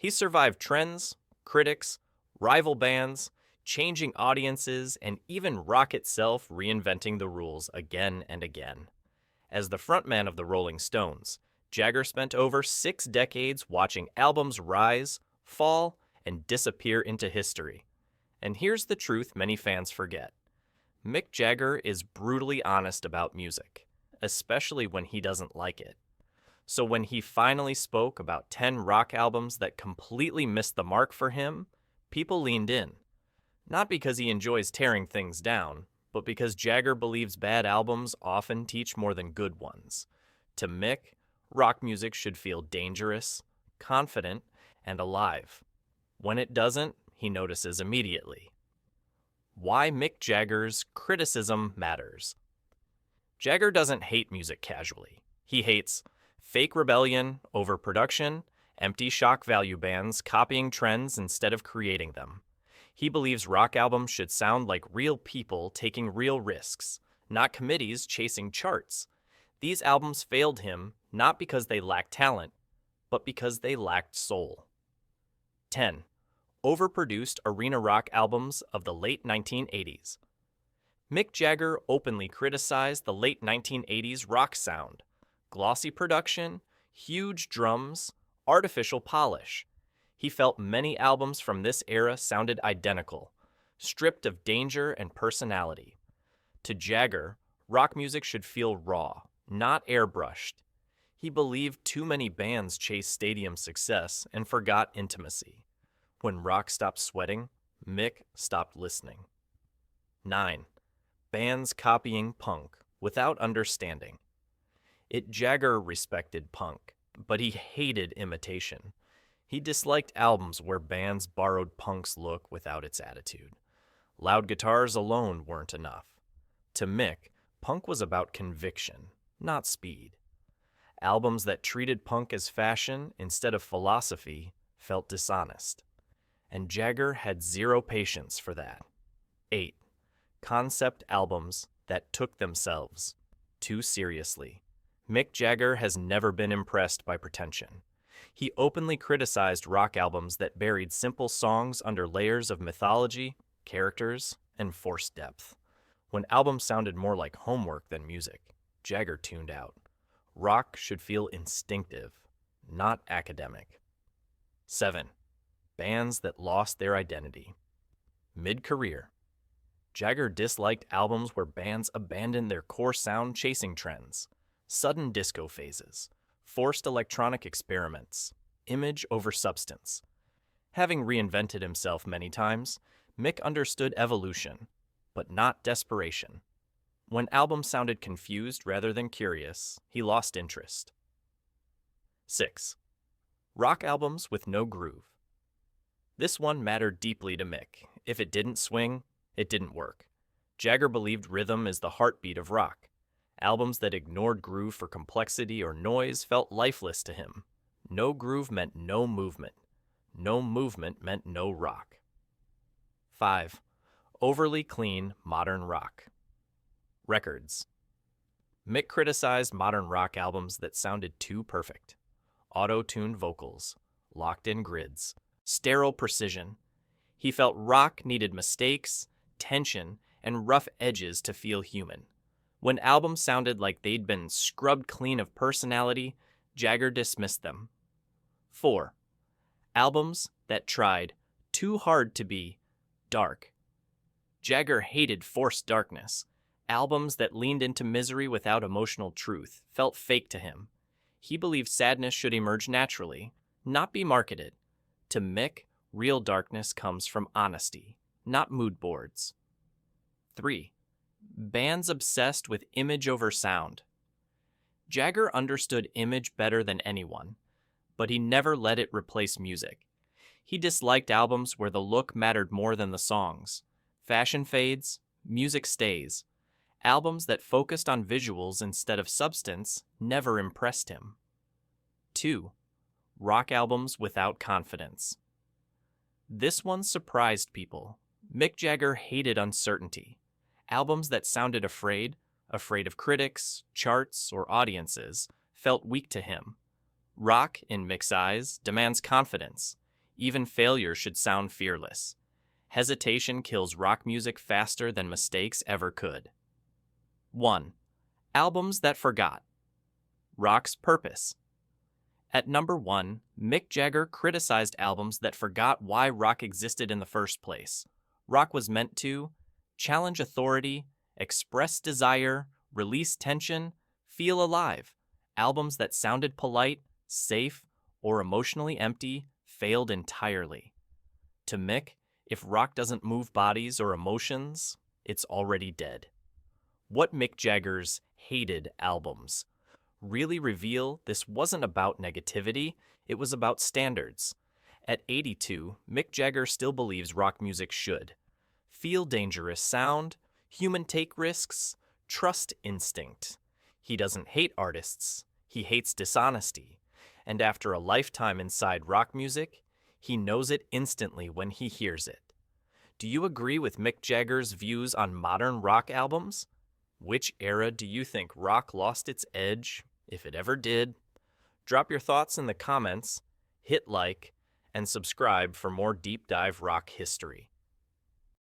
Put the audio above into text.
He survived trends, critics, rival bands, changing audiences, and even rock itself reinventing the rules again and again. As the frontman of the Rolling Stones, Jagger spent over 6 decades watching albums rise, fall, and disappear into history. And here's the truth many fans forget. Mick Jagger is brutally honest about music, especially when he doesn't like it. So when he finally spoke about 10 rock albums that completely missed the mark for him, people leaned in. Not because he enjoys tearing things down, but because Jagger believes bad albums often teach more than good ones. To Mick, rock music should feel dangerous, confident, and alive. When it doesn't, he notices immediately. Why Mick Jagger's criticism matters. Jagger doesn't hate music casually. He hates fake rebellion, overproduction, empty shock value bands copying trends instead of creating them. He believes rock albums should sound like real people taking real risks, not committees chasing charts. These albums failed him not because they lacked talent, but because they lacked soul. 10. Overproduced arena rock albums of the late 1980s. Mick Jagger openly criticized the late 1980s rock sound. Glossy production, huge drums, artificial polish. He felt many albums from this era sounded identical, stripped of danger and personality. To Jagger, rock music should feel raw, not airbrushed. He believed too many bands chased stadium success and forgot intimacy. When rock stopped sweating, Mick stopped listening. 9. Bands copying punk without understanding. Jagger respected punk, but he hated imitation. He disliked albums where bands borrowed punk's look without its attitude. Loud guitars alone weren't enough. To Mick, punk was about conviction, not speed. Albums that treated punk as fashion instead of philosophy felt dishonest. And Jagger had zero patience for that. 8. Concept albums that took themselves too seriously. Mick Jagger has never been impressed by pretension. He openly criticized rock albums that buried simple songs under layers of mythology, characters, and forced depth. When albums sounded more like homework than music, Jagger tuned out. Rock should feel instinctive, not academic. 7. Bands that lost their identity. Mid-career, Jagger disliked albums where bands abandoned their core sound chasing trends, sudden disco phases, forced electronic experiments, image over substance. Having reinvented himself many times, Mick understood evolution, but not desperation. When albums sounded confused rather than curious, he lost interest. 6. Rock albums with no groove. This one mattered deeply to Mick. If it didn't swing, it didn't work. Jagger believed rhythm is the heartbeat of rock. Albums that ignored groove for complexity or noise felt lifeless to him. No groove meant no movement. No movement meant no rock. 5. Overly clean modern rock. Records. Mick criticized modern rock albums that sounded too perfect. Auto-tuned vocals, locked-in grids, sterile precision. He felt rock needed mistakes, tension, and rough edges to feel human. When albums sounded like they'd been scrubbed clean of personality, Jagger dismissed them. 4. Albums that tried too hard to be dark. Jagger hated forced darkness. Albums that leaned into misery without emotional truth felt fake to him. He believed sadness should emerge naturally, not be marketed. To Mick, real darkness comes from honesty, not mood boards. 3. Bands obsessed with image over sound. Jagger understood image better than anyone, but he never let it replace music. He disliked albums where the look mattered more than the songs. Fashion fades, music stays. Albums that focused on visuals instead of substance never impressed him. 2. Rock albums without confidence. This one surprised people. Mick Jagger hated uncertainty. Albums that sounded afraid of critics, charts, or audiences, felt weak to him. Rock, in Mick's eyes, demands confidence. Even failure should sound fearless. Hesitation kills rock music faster than mistakes ever could. 1. Albums that forgot. Rock's purpose. At number 1, Mick Jagger criticized albums that forgot why rock existed in the first place. Rock was meant to challenge authority, express desire, release tension, feel alive. Albums that sounded polite, safe, or emotionally empty failed entirely. To Mick, if rock doesn't move bodies or emotions, it's already dead. What Mick Jagger's hated albums really reveal this wasn't about negativity, it was about standards. At 82, Mick Jagger still believes rock music should feel dangerous sound, human take risks, trust instinct. He doesn't hate artists, he hates dishonesty. And after a lifetime inside rock music, he knows it instantly when he hears it. Do you agree with Mick Jagger's views on modern rock albums? Which era do you think rock lost its edge, if it ever did? Drop your thoughts in the comments, hit like, and subscribe for more deep dive rock history.